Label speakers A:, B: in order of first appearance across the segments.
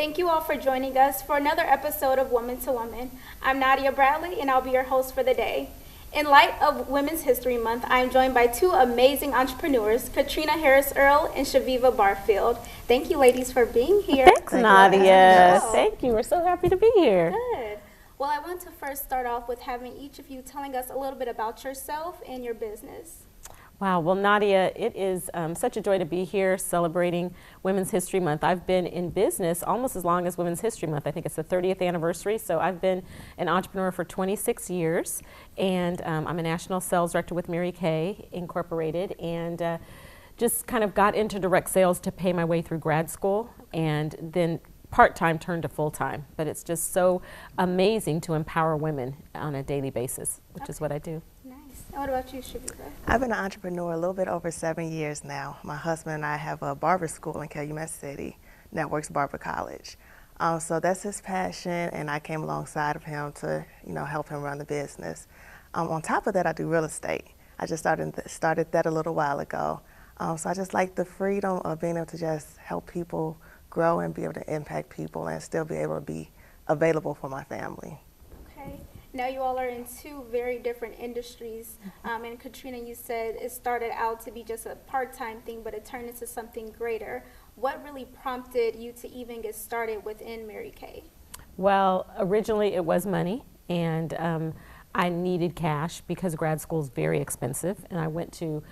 A: Thank you all for joining us for another episode of Woman to Woman. I'm Nadia Bradley, and I'll be your host for the day. In light of Women's History Month, I am joined by two amazing entrepreneurs, Caterina Earl and Chaviva Barfield. Thank you, ladies, for being here.
B: Thanks, Nadia. Thank you. We're so happy to be here.
A: Good. Well, I want to first start off with having each of you telling us a little bit about yourself and your business.
B: Wow. Well, Nadia, it is such a joy to be here celebrating Women's History Month. I've been in business almost as long as Women's History Month. I think it's the 30th anniversary. So I've been an entrepreneur for 26 years, and I'm a national sales director with Mary Kay Incorporated, and just kind of got into direct sales to pay my way through grad school, and then part-time turned to full-time. But it's just so amazing to empower women on a daily basis, which is what I do.
A: Nice. And what about you, Chaviva?
C: I've been an entrepreneur a little bit over 7 years now. My husband and I have a barber school in Calumet City, Networks Barber College. So that's his passion, and I came alongside of him to, help him run the business. On top of that, I do real estate. I just started that a little while ago. So I just like the freedom of being able to just help people grow and be able to impact people and still be able to be available for my family.
A: Okay. Now you all are in two very different industries. And Caterina, you said it started out to be just a part-time thing, but it turned into something greater. What really prompted you to even get started within Mary Kay?
B: Well, originally it was money, and I needed cash because grad school is very expensive, and I went to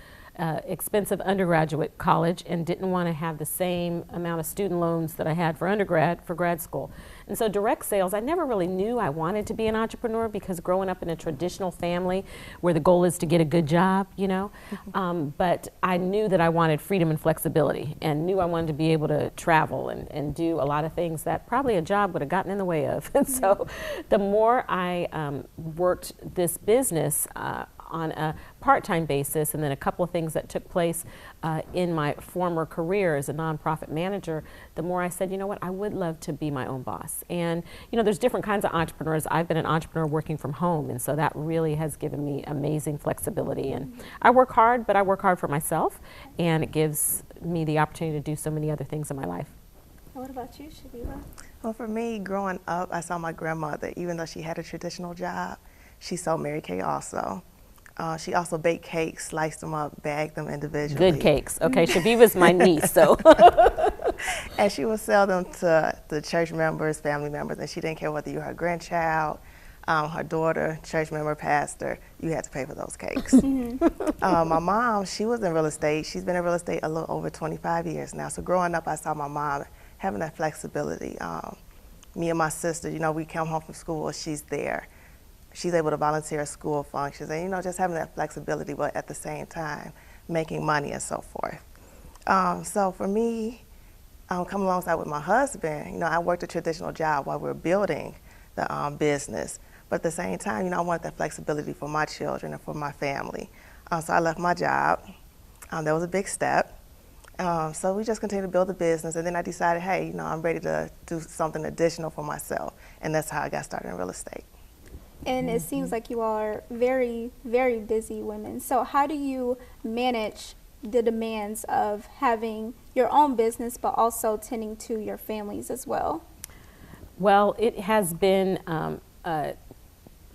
B: expensive undergraduate college and didn't want to have the same amount of student loans that I had for undergrad for grad school. And so direct sales, I never really knew I wanted to be an entrepreneur because growing up in a traditional family where the goal is to get a good job, but I knew that I wanted freedom and flexibility and knew I wanted to be able to travel and do a lot of things that probably a job would have gotten in the way of. And so the more I worked this business on a part-time basis, and then a couple of things that took place in my former career as a nonprofit manager, the more I said, you know what, I would love to be my own boss. And there's different kinds of entrepreneurs. I've been an entrepreneur working from home, and so that really has given me amazing flexibility. And I work hard, but I work hard for myself, and it gives me the opportunity to do so many other things in my life.
A: What about you, Chaviva?
C: Well, for me, growing up, I saw my grandmother, even though she had a traditional job, she sold Mary Kay also. She also baked cakes, sliced them up, bagged them individually.
B: Good cakes. Okay, Chaviva's my niece, so.
C: And she would sell them to the church members, family members, and she didn't care whether you were her grandchild, her daughter, church member, pastor, you had to pay for those cakes. My mom, she was in real estate. She's been in real estate a little over 25 years now. So growing up, I saw my mom having that flexibility. Me and my sister, we come home from school, she's there. She's able to volunteer at school functions and, just having that flexibility, but at the same time, making money and so forth. So for me, coming alongside with my husband, I worked a traditional job while we were building the business. But at the same time, I wanted that flexibility for my children and for my family. So I left my job. That was a big step. So we just continued to build the business. And then I decided, hey, I'm ready to do something additional for myself. And that's how I got started in real estate.
A: And it seems like you all are very, very busy women. So how do you manage the demands of having your own business, but also tending to your families as well?
B: Well, it has been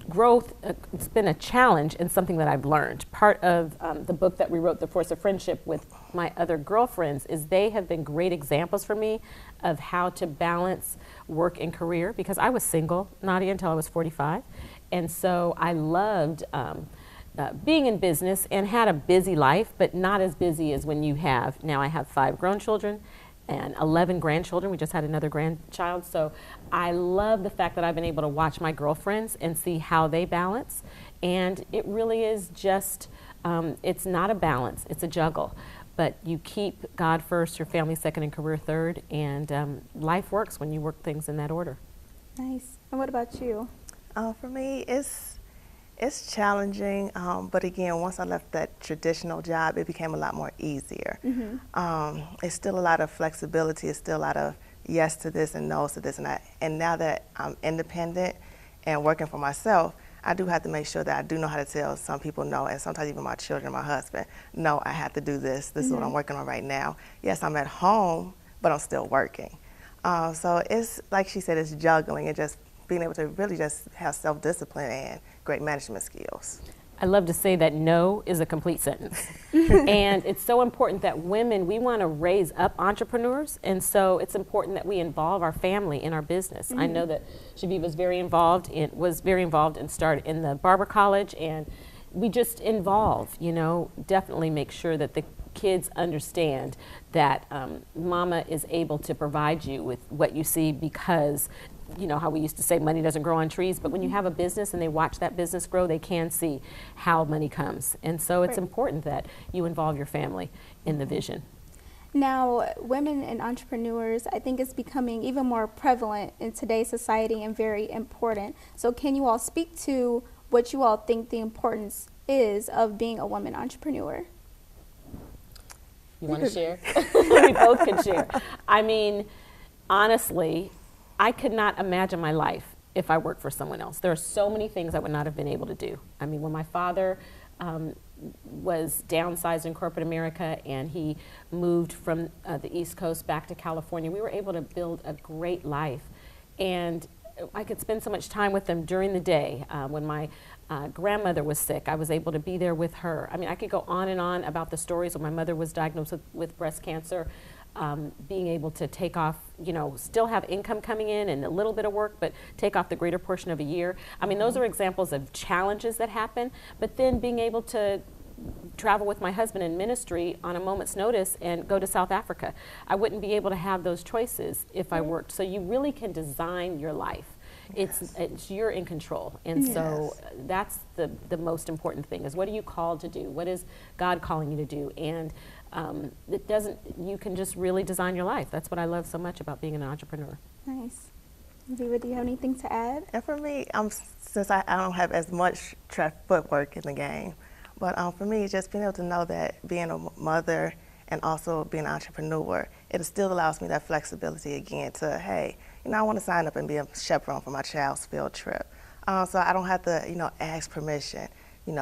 B: growth. It's been a challenge and something that I've learned. Part of the book that we wrote, The Force of Friendship, with my other girlfriends, is they have been great examples for me of how to balance work and career, because I was single, Nadia, until I was 45. And so I loved being in business and had a busy life, but not as busy as when you have. Now I have 5 grown children and 11 grandchildren. We just had another grandchild. So I love the fact that I've been able to watch my girlfriends and see how they balance. And it really is just, it's not a balance, it's a juggle. But you keep God first, your family second, and career third, and life works when you work things in that order.
A: Nice. And what about you?
C: For me, it's challenging, but again, once I left that traditional job, it became a lot more easier. It's still a lot of flexibility. It's still a lot of yes to this and no to this. And now that I'm independent and working for myself, I do have to make sure that I do know how to tell some people no, and sometimes even my children, my husband, no, I have to do this. This is what I'm working on right now. Yes, I'm at home, but I'm still working. So it's, like she said, it's juggling and just being able to really just have self-discipline and great management skills.
B: I love to say that no is a complete sentence. And it's so important that women, we want to raise up entrepreneurs, and so it's important that we involve our family in our business. I know that Chaviva was very involved and started in the barber college, and we just involve, definitely make sure that the kids understand that mama is able to provide you with what you see, because how we used to say money doesn't grow on trees, but when you have a business and they watch that business grow, they can see how money comes. And so it's important that you involve your family in the vision.
A: Now, women and entrepreneurs, I think, is becoming even more prevalent in today's society and very important. So can you all speak to what you all think the importance is of being a woman entrepreneur?
B: You want to share? We both can share. I mean, honestly, I could not imagine my life if I worked for someone else. There are so many things I would not have been able to do. I mean, when my father was downsized in corporate America and he moved from the East Coast back to California, we were able to build a great life. And I could spend so much time with them during the day. When my grandmother was sick, I was able to be there with her. I mean, I could go on and on about the stories when my mother was diagnosed with breast cancer. Being able to take off, still have income coming in and a little bit of work, but take off the greater portion of a year. I mean, those are examples of challenges that happen, but then being able to travel with my husband in ministry on a moment's notice and go to South Africa. I wouldn't be able to have those choices if I worked. So you really can design your life. It's you're in control, and so that's the most important thing, is what are you called to do? What is God calling you to do? And you can just really design your life. That's what I love so much about being an entrepreneur.
A: Nice. Viva, do you have anything to add?
C: And for me, since I don't have as much footwork in the game, but for me, just being able to know that being a mother and also being an entrepreneur, it still allows me that flexibility again to, hey, I want to sign up and be a chaperone for my child's field trip. So I don't have to, ask permission.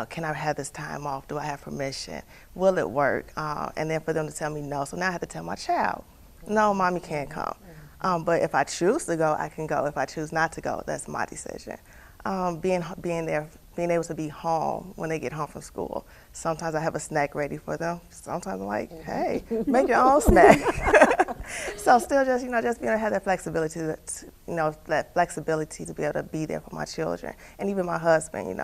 C: Can I have this time off? Do I have permission? Will it work? And then for them to tell me no. So now I have to tell my child, no, mommy can't come. But if I choose to go, I can go. If I choose not to go, that's my decision. Being there, being able to be home when they get home from school. Sometimes I have a snack ready for them. Sometimes I'm like, hey, make your own snack. So still just, just being able to have that flexibility, that flexibility to be able to be there for my children and even my husband,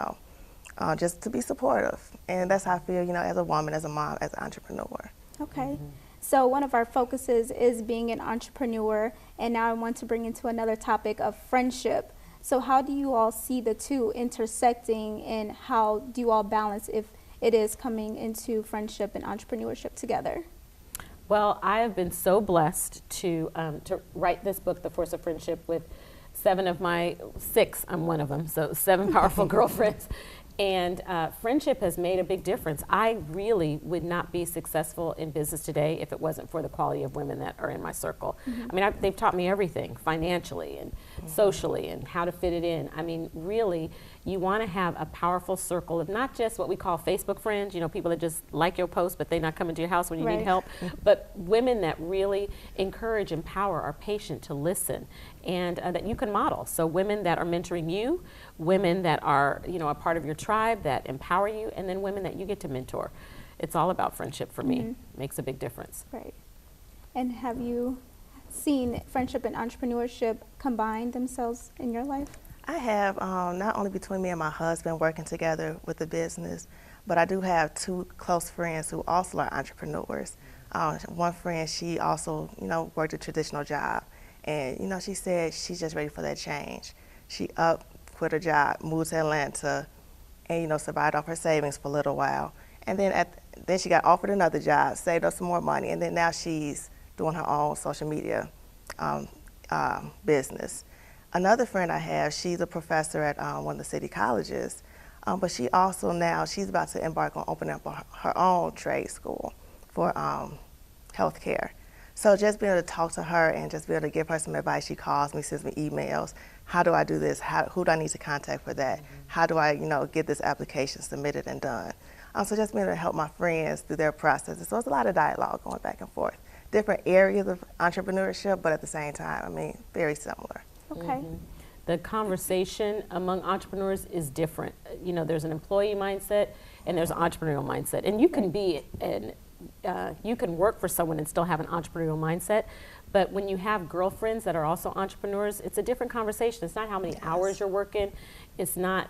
C: just to be supportive. And that's how I feel, as a woman, as a mom, as an entrepreneur.
A: Okay. So one of our focuses is being an entrepreneur, and now I want to bring into another topic of friendship. So how do you all see the two intersecting, and how do you all balance if it is coming into friendship and entrepreneurship together?
B: Well, I have been so blessed to write this book, The Force of Friendship, with 7 of my 6, I'm one of them, so 7 powerful girlfriends. And friendship has made a big difference. I really would not be successful in business today if it wasn't for the quality of women that are in my circle. I mean, they've taught me everything, financially and socially, and how to fit it in. I mean, really, you want to have a powerful circle of not just what we call Facebook friends, people that just like your post, but they're not coming to your house when you need help, but women that really encourage, empower, are patient to listen, and that you can model. So women that are mentoring you, women that are, a part of your tribe that empower you, and then women that you get to mentor. It's all about friendship for me. Makes a big difference.
A: Right. And have you seen friendship and entrepreneurship combine themselves in your life?
C: I have, not only between me and my husband working together with the business, but I do have 2 close friends who also are entrepreneurs. One friend, she also, worked a traditional job. And, she said she's just ready for that change. She quit her job, moved to Atlanta, and, survived off her savings for a little while. And then then she got offered another job, saved up some more money, and then now she's doing her own social media business. Another friend I have, she's a professor at one of the city colleges, but she also now, she's about to embark on opening up her own trade school for healthcare. So just being able to talk to her and just be able to give her some advice. She calls me, sends me emails. How do I do this? Who do I need to contact for that? How do I, get this application submitted and done? So just being able to help my friends through their processes. So it's a lot of dialogue going back and forth. different areas of entrepreneurship, but at the same time, I mean, very similar.
A: Okay.
B: The conversation among entrepreneurs is different. You know, there's an employee mindset and there's an entrepreneurial mindset. And you can be you can work for someone and still have an entrepreneurial mindset. But when you have girlfriends that are also entrepreneurs, it's a different conversation. It's not how many hours you're working. It's not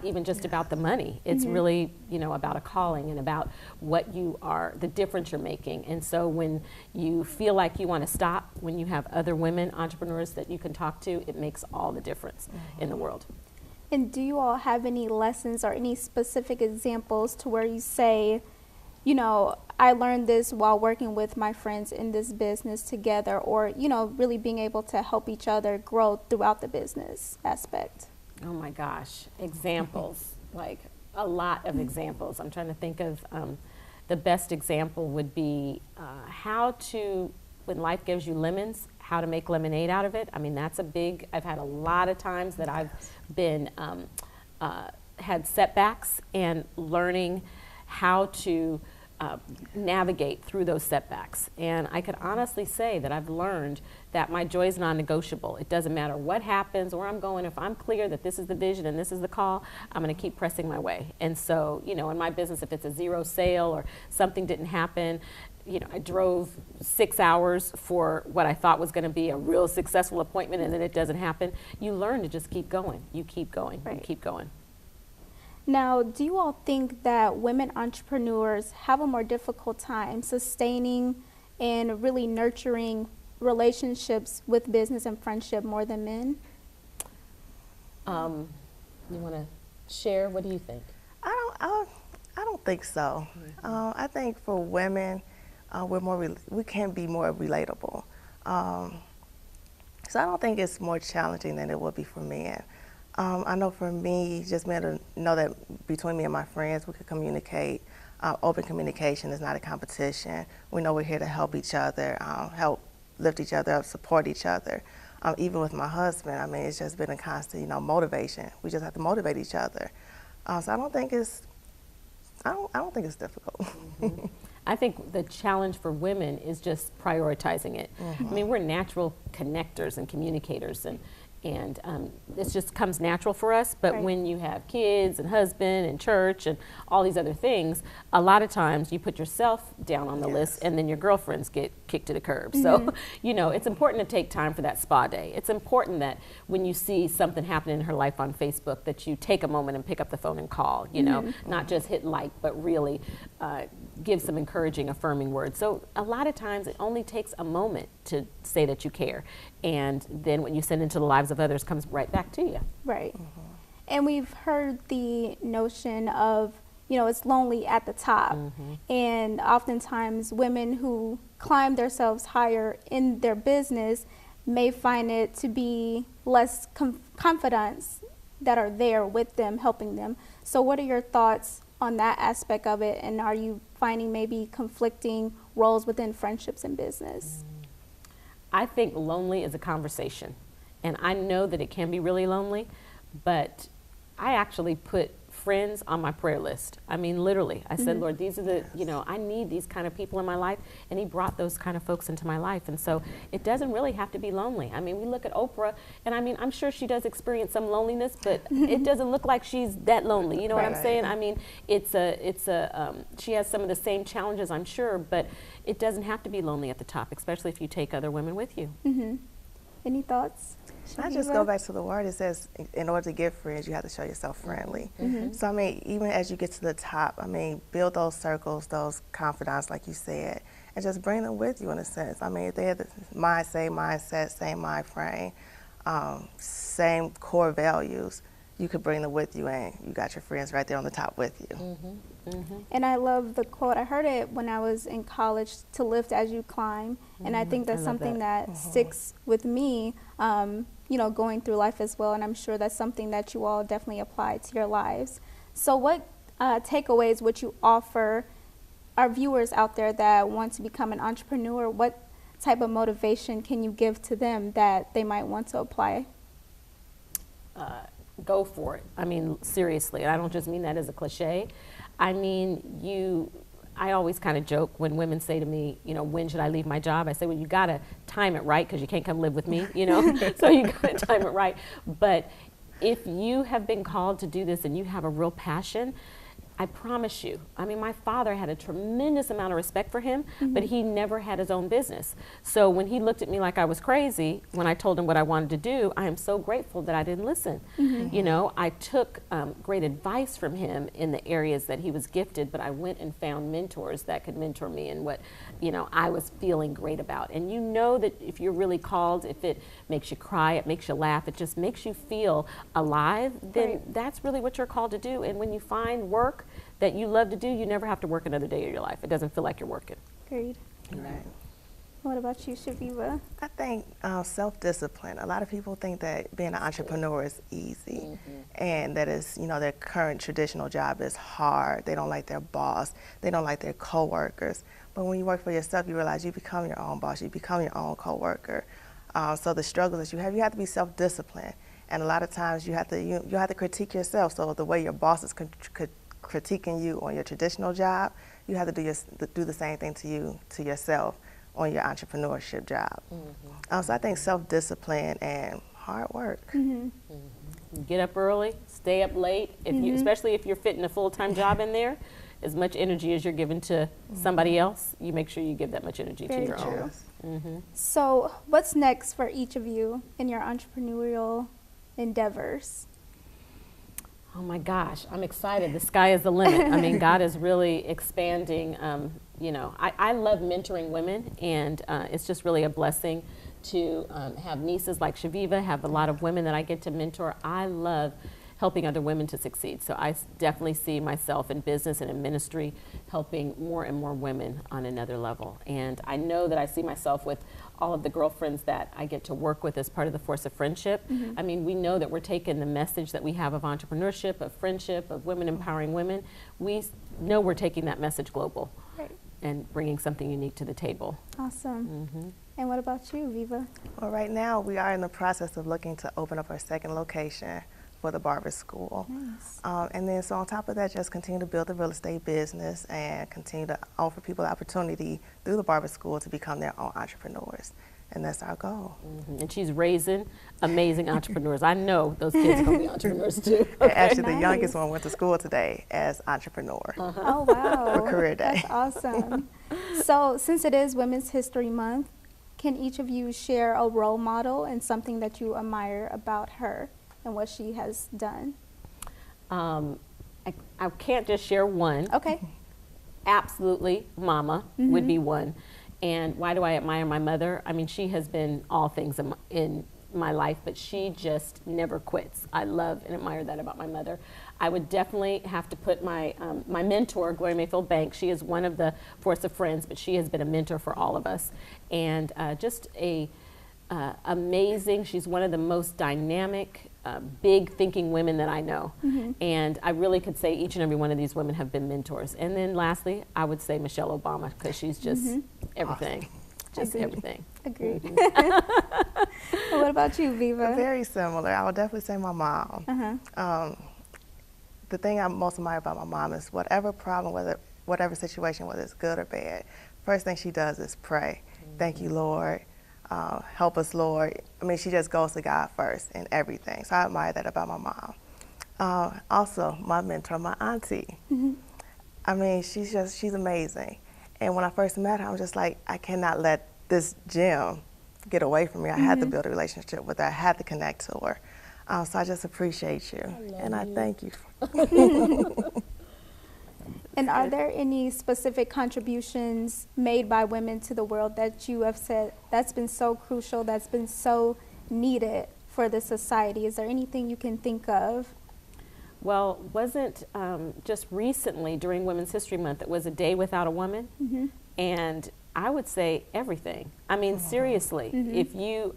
B: even just about the money. It's really, you know, about a calling and about what you are, the difference you're making. And so when you feel like you want to stop, when you have other women entrepreneurs that you can talk to, it makes all the difference in the world.
A: And do you all have any lessons or any specific examples to where you say, you know, I learned this while working with my friends in this business together, or, you know, really being able to help each other grow throughout the business aspect?
B: Oh my gosh, examples, like a lot of examples. I'm trying to think of the best example would be how to, when life gives you lemons, how to make lemonade out of it. I mean, that's a big, I've had a lot of times that I've been, had setbacks and learning how to navigate through those setbacks. And I could honestly say that I've learned that my joy is non-negotiable. It doesn't matter what happens, where I'm going. If I'm clear that this is the vision and this is the call, I'm going to keep pressing my way. And so, you know, in my business, if it's a zero sale or something didn't happen, you know, I drove 6 hours for what I thought was going to be a real successful appointment, and then it doesn't happen. You learn to just keep going. You keep going.
A: Right.
B: You keep going.
A: Now, do you all think that women entrepreneurs have a more difficult time sustaining and really nurturing relationships with business and friendship more than men?
B: You want to share? What do you think?
C: I don't think so. I think for women, we can be more relatable. So I don't think it's more challenging than it would be for men. I know for me, just being able to know that between me and my friends, we could communicate. Open communication is not a competition. We know we're here to help each other, help lift each other up, support each other. Even with my husband, I mean, it's just been a constant, you know, motivation. We just have to motivate each other. So I don't think it's difficult.
B: I think the challenge for women is just prioritizing it. I mean, we're natural connectors and communicators, and this just comes natural for us. But when you have kids and husband and church and all these other things, a lot of times you put yourself down on the list, and then your girlfriends get kicked to the curb. So, you know, it's important to take time for that spa day. It's important that when you see something happening in her life on Facebook, that you take a moment and pick up the phone and call, you know, not just hit like, but really give some encouraging, affirming words. So a lot of times it only takes a moment to say that you care. And then when you send into the lives of others, comes right back to you.
A: Right. And we've heard the notion of, you know, it's lonely at the top. And oftentimes women who climb themselves higher in their business may find it to be less confidants that are there with them, helping them. So what are your thoughts on that aspect of it? And are you finding maybe conflicting roles within friendships and business?
B: I think lonely is a conversation. And I know that it can be really lonely, but I actually put friends on my prayer list. I mean, literally, I said, Lord, these are the, you know, I need these kind of people in my life. And he brought those kind of folks into my life. And so it doesn't really have to be lonely. I mean, we look at Oprah, and I mean, I'm sure she does experience some loneliness, but it doesn't look like she's that lonely. You know what I'm saying? I mean, she has some of the same challenges, I'm sure, but it doesn't have to be lonely at the top, especially if you take other women with you.
A: Any thoughts?
C: I just go back to the word. It says, in order to get friends, you have to show yourself friendly. So, I mean, even as you get to the top, I mean, build those circles, those confidants, like you said, and just bring them with you in a sense. I mean, if they have the same mindset, same mind frame, same core values, you could bring them with you, and you got your friends right there on the top with you.
A: And I love the quote. I heard it when I was in college, to lift as you climb. And I think that's something that sticks with me, you know, going through life as well. And I'm sure that's something that you all definitely apply to your lives. So what takeaways would you offer our viewers out there that want to become an entrepreneur? What type of motivation can you give to them that they might want to apply?
B: Go for it. I mean, seriously. And I don't just mean that as a cliche. I mean, I always kind of joke when women say to me, you know, when should I leave my job? I say, well, you got to time it right because you can't come live with me, you know, so you got to time it right. But if you have been called to do this and you have a real passion, I promise you, I mean, my father had a tremendous amount of respect for him, but he never had his own business. So when he looked at me like I was crazy, when I told him what I wanted to do, I am so grateful that I didn't listen. You know, I took great advice from him in the areas that he was gifted, but I went and found mentors that could mentor me in what, you know, I was feeling great about. And you know that if you're really called, if it makes you cry, it makes you laugh, it just makes you feel alive, then that's really what you're called to do. And when you find work that you love to do, you never have to work another day of your life. It doesn't feel like you're working.
A: Agreed.
C: Right.
A: What about you, Chaviva?
C: I think self-discipline. A lot of people think that being an entrepreneur is easy, and that is, you know, their current traditional job is hard. They don't like their boss. They don't like their coworkers. But when you work for yourself, you realize you become your own boss. You become your own coworker. So the struggles that you have to be self-disciplined. And a lot of times you have to critique yourself. So the way your boss is critiquing you on your traditional job, you have to do the same thing to yourself on your entrepreneurship job. So I think self-discipline and hard work.
B: Get up early, stay up late, if you, especially if you're fitting a full-time job in there. As much energy as you're giving to somebody else, you make sure you give that much energy to your own.
A: So what's next for each of you in your entrepreneurial endeavors?
B: Oh my gosh, I'm excited. The sky is the limit. I mean, God is really expanding. You know, I love mentoring women, and it's just really a blessing to have nieces like Chaviva, have a lot of women that I get to mentor. I love helping other women to succeed. So I definitely see myself in business and in ministry helping more and more women on another level. And I know that I see myself with all of the girlfriends that I get to work with as part of the Force of Friendship. I mean, we know that we're taking the message that we have of entrepreneurship, of friendship, of women empowering women. We know we're taking that message global and bringing something unique to the table.
A: Awesome. And what about you, Viva?
C: Well, right now we are in the process of looking to open up our second location for the barber school.
A: Nice.
C: And then so on top of that, just continue to build the real estate business and continue to offer people the opportunity through the barber school to become their own entrepreneurs. And that's our goal.
B: And she's raising amazing entrepreneurs. I know those kids are going to be entrepreneurs too.
C: Actually, the youngest one went to school today as entrepreneur.
A: Oh, wow.
C: For career day.
A: That's awesome. So since it is Women's History Month, can each of you share a role model and something that you admire about her and what she has done?
B: I can't just share one.
A: Okay.
B: Absolutely, Mama would be one. And why do I admire my mother? I mean, she has been all things in my life, but she just never quits. I love and admire that about my mother. I would definitely have to put my my mentor, Gloria Mayfield Banks. She is one of the Force of Friends, but she has been a mentor for all of us. And just a amazing, she's one of the most dynamic, big thinking women that I know. And I really could say each and every one of these women have been mentors. And then lastly, I would say Michelle Obama, because she's just everything. Just
A: Agreed.
B: everything.
A: Agreed. What about you, Viva?
C: Very similar. I would definitely say my mom. The thing I most admire about my mom is whatever problem, whatever situation, whether it's good or bad, first thing she does is pray. Thank you, Lord. Help us, Lord. I mean, she just goes to God first in everything. So I admire that about my mom. Also, my mentor, my auntie. I mean, she's amazing. And when I first met her, I was just like, I cannot let this gem get away from me. I had to build a relationship with her. I had to connect to her. So I just appreciate you. I thank you.
A: And are there any specific contributions made by women to the world that you have said that's been so crucial, that's been so needed for the society? Is there anything you can think of?
B: Well, wasn't just recently during Women's History Month, it was a day without a woman? And I would say everything. I mean, seriously, if you,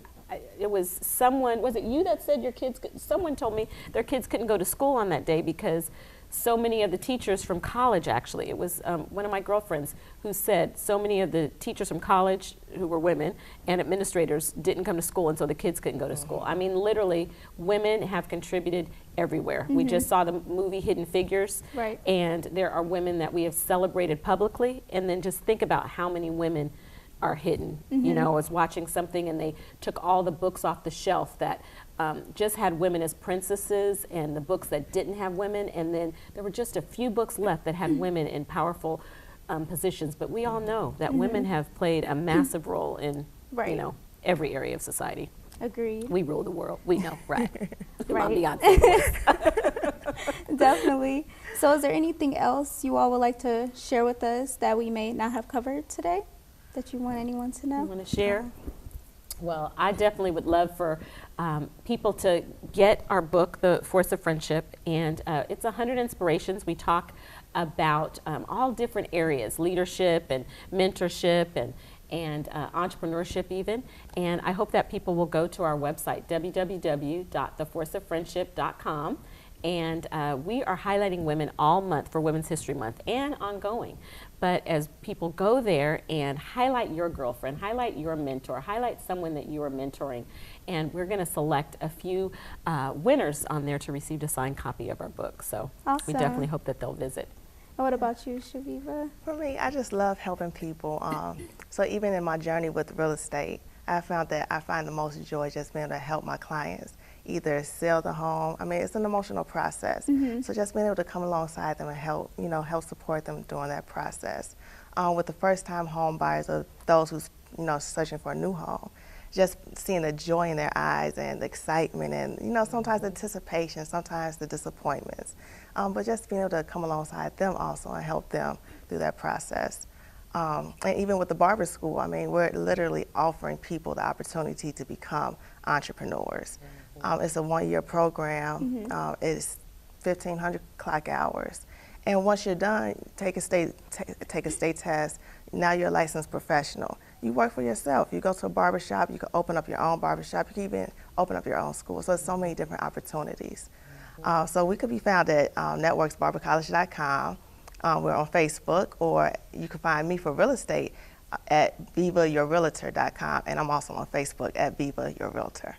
B: it was someone, was it you that said your kids, someone told me their kids couldn't go to school on that day because so many of the teachers from college, actually, it was one of my girlfriends who said so many of the teachers from college who were women and administrators didn't come to school, and so the kids couldn't go to school. I mean, literally, women have contributed everywhere. We just saw the movie Hidden Figures,
A: Right.
B: and there are women that we have celebrated publicly, and then just think about how many women are hidden. You know, I was watching something and they took all the books off the shelf that just had women as princesses, and the books that didn't have women, and then there were just a few books left that had women in powerful positions. But we all know that women have played a massive role in,
A: Right.
B: you know, every area of society.
A: Agreed.
B: We rule the world. We know, right?
A: Right.
B: Beyonce voice.
A: Definitely. So is there anything else you all would like to share with us that we may not have covered today that you want anyone to know?
B: You want to share? Well, I definitely would love for people to get our book, The Force of Friendship, and it's 100 inspirations. We talk about all different areas, leadership and mentorship and entrepreneurship even. And I hope that people will go to our website, www.theforceoffriendship.com. And we are highlighting women all month for Women's History Month and ongoing. But as people go there and highlight your girlfriend, highlight your mentor, highlight someone that you are mentoring, and we're going to select a few winners on there to receive a signed copy of our book. So we
A: Awesome.
B: definitely hope that they'll visit.
A: And what about you, Chaviva?
C: For me, I just love helping people. So even in my journey with real estate, I found that I find the most joy just being able to help my clients either sell the home. I mean, it's an emotional process. So just being able to come alongside them and help, help support them during that process. With the first-time home buyers or those who's, searching for a new home, just seeing the joy in their eyes and the excitement and, sometimes the anticipation, sometimes the disappointments. But just being able to come alongside them also and help them through that process. And even with the barber school, I mean, we're literally offering people the opportunity to become entrepreneurs. It's a one-year program. It's 1,500 clock hours. And once you're done, take a state test. Now you're a licensed professional. You work for yourself. You go to a barbershop. You can open up your own barbershop. You can even open up your own school. So there's so many different opportunities. So we could be found at networksbarbercollege.com. We're on Facebook, or you can find me for real estate at vivayourrealtor.com, and I'm also on Facebook at Viva Your Realtor.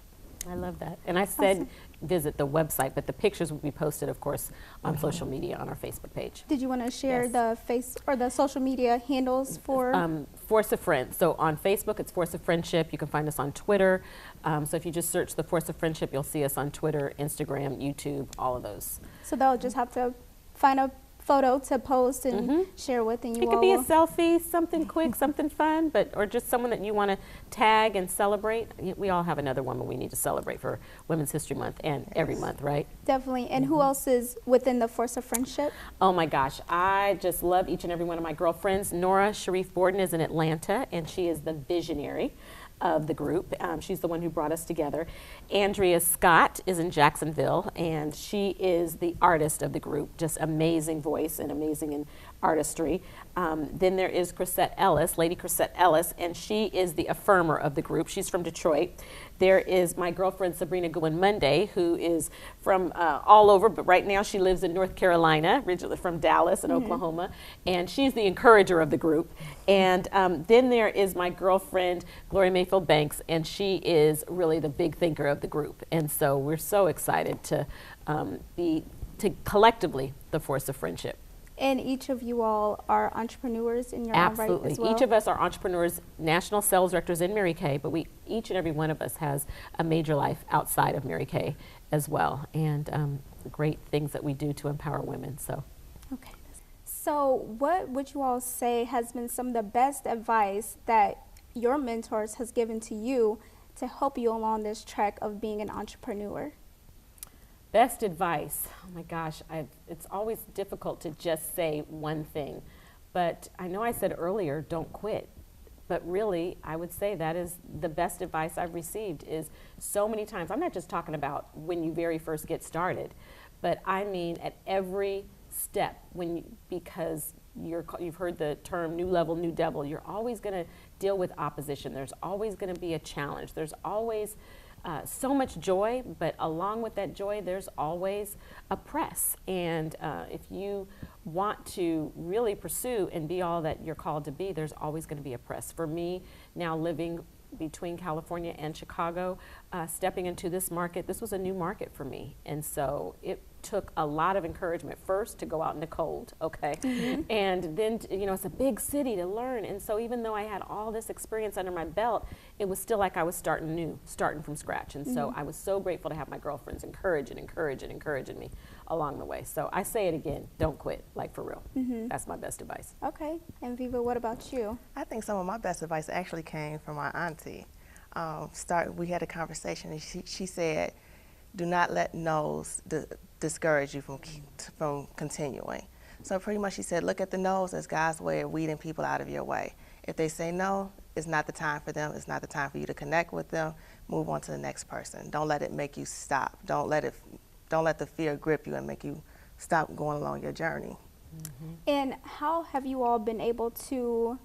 B: I love that. And I said visit the website, but the pictures will be posted, of course, on social media on our Facebook page.
A: Did you want to share
B: Yes.
A: the social media handles for?
B: Force of Friends. So on Facebook, it's Force of Friendship. You can find us on Twitter. So if you just search the Force of Friendship, you'll see us on Twitter, Instagram, YouTube, all of those.
A: So they'll just have to find a photo to post and share with, and you
B: It
A: all
B: could be a
A: will-
B: selfie, something quick, something fun, or just someone that you want to tag and celebrate. We all have another woman we need to celebrate for Women's History Month and every month, right?
A: Definitely. And who else is within the Force of Friendship?
B: Oh my gosh, I just love each and every one of my girlfriends. Nora Sharif Borden is in Atlanta, and she is the visionary of the group. She's the one who brought us together. Andrea Scott is in Jacksonville, and she is the artist of the group. Just amazing voice and amazing in artistry. Then there is Chrisette Ellis, Lady Chrisette Ellis, and she is the affirmer of the group. She's from Detroit. There is my girlfriend Sabrina Goodwin Monday, who is from all over, but right now she lives in North Carolina, originally from Dallas and Oklahoma, and she's the encourager of the group. And then there is my girlfriend Gloria Mayfield Banks, and she is really the big thinker of the group. And so we're so excited to be collectively the Force of Friendship.
A: And each of you all are entrepreneurs in your own right
B: Absolutely.
A: as well?
B: Each of us are entrepreneurs, national sales directors in Mary Kay, but each and every one of us has a major life outside of Mary Kay as well, and great things that we do to empower women. So,
A: Okay. So what would you all say has been some of the best advice that your mentors has given to you to help you along this track of being an entrepreneur?
B: best advice. Oh my gosh, it's always difficult to just say one thing. But I know I said earlier, don't quit. But really, I would say that is the best advice I've received is so many times. I'm not just talking about when you very first get started, but I mean at every step because you've heard the term new level, new devil. You're always going to deal with opposition. There's always going to be a challenge. There's always so much joy, but along with that joy, there's always a press. And if you want to really pursue and be all that you're called to be, there's always going to be a press. For me, now living between California and Chicago, stepping into this market, this was a new market for me. And so it took a lot of encouragement first to go out in the cold, okay? And then, it's a big city to learn. And so even though I had all this experience under my belt, it was still like I was starting from scratch. And so I was so grateful to have my girlfriends encouraging me along the way. So I say it again, don't quit, like for real. That's my best advice.
A: Okay. And Viva, what about you?
C: I think some of my best advice actually came from my auntie. We had a conversation, and she said, do not let no's discourage you from continuing. So pretty much she said, look at the no's as God's way of weeding people out of your way. If they say no, it's not the time for them. It's not the time for you to connect with them. Move on to the next person. Don't let it make you stop. Don't let the fear grip you and make you stop going along your journey.
A: And how have you all been able to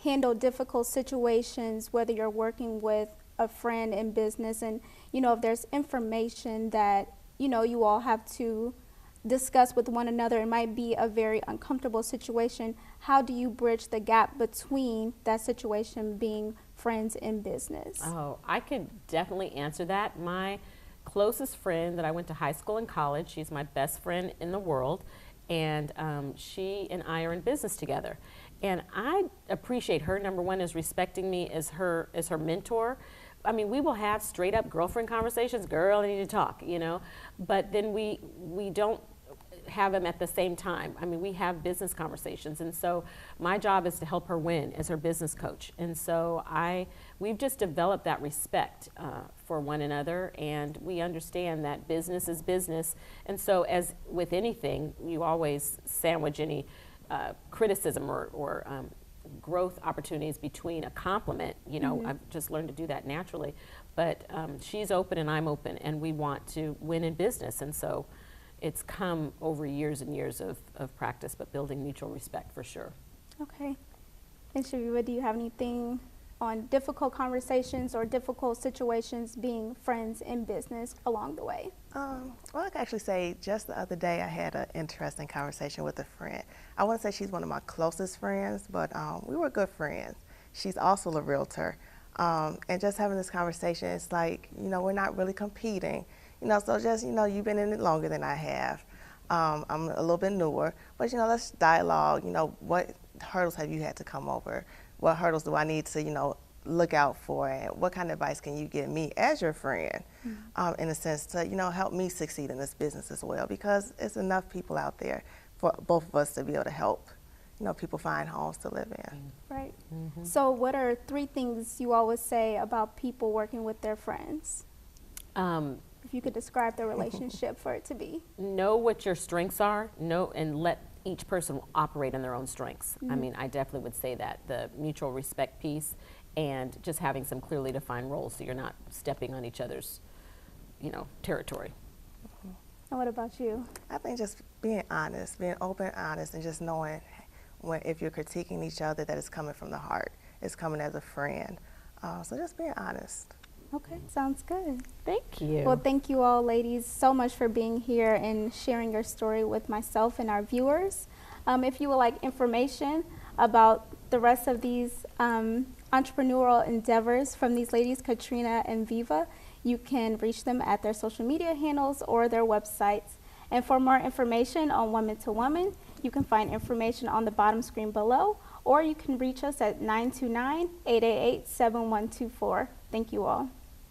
A: handle difficult situations, whether you're working with a friend in business, and if there's information that you all have to discuss with one another, it might be a very uncomfortable situation. How do you bridge the gap between that situation being friends in business?
B: Oh, I could definitely answer that. My closest friend that I went to high school and college, she's my best friend in the world, and she and I are in business together. And I appreciate her. Number one is respecting me as her mentor. I mean, we will have straight up girlfriend conversations, girl, I need to talk, but then we don't have them at the same time. I mean, we have business conversations, and so my job is to help her win as her business coach. And so we've just developed that respect for one another, and we understand that business is business. And so as with anything, you always sandwich any criticism or growth opportunities between a compliment. I've just learned to do that naturally. But she's open and I'm open, and we want to win in business. And so it's come over years and years of practice, but building mutual respect for sure.
A: Okay. And Chaviva, do you have anything on difficult conversations or difficult situations being friends in business along the way?
C: Well, I can actually say just the other day I had an interesting conversation with a friend. I wouldn't say she's one of my closest friends, but we were good friends. She's also a realtor. And just having this conversation, it's like, we're not really competing. So just, you've been in it longer than I have. I'm a little bit newer, but, let's dialogue. What hurdles have you had to come over? What hurdles do I need to, look out for? And what kind of advice can you give me as your friend, in a sense to, help me succeed in this business as well? Because it's enough people out there for both of us to be able to help, people find homes to live in.
A: Right. So what are 3 things you always say about people working with their friends? If you could describe the relationship for it to be.
B: Know what your strengths are, and let each person operate in their own strengths. I mean, I definitely would say that, the mutual respect piece, and just having some clearly defined roles so you're not stepping on each other's, territory.
A: And what about you?
C: I think just being honest, being open, honest, and just knowing if you're critiquing each other that it's coming from the heart, it's coming as a friend. So just being honest.
A: Okay, sounds good.
B: Thank you.
A: Well, thank you all, ladies, so much for being here and sharing your story with myself and our viewers. If you would like information about the rest of these entrepreneurial endeavors from these ladies, Caterina and Viva, you can reach them at their social media handles or their websites. And for more information on Woman to Woman, you can find information on the bottom screen below, or you can reach us at 929-888-7124. Thank you all.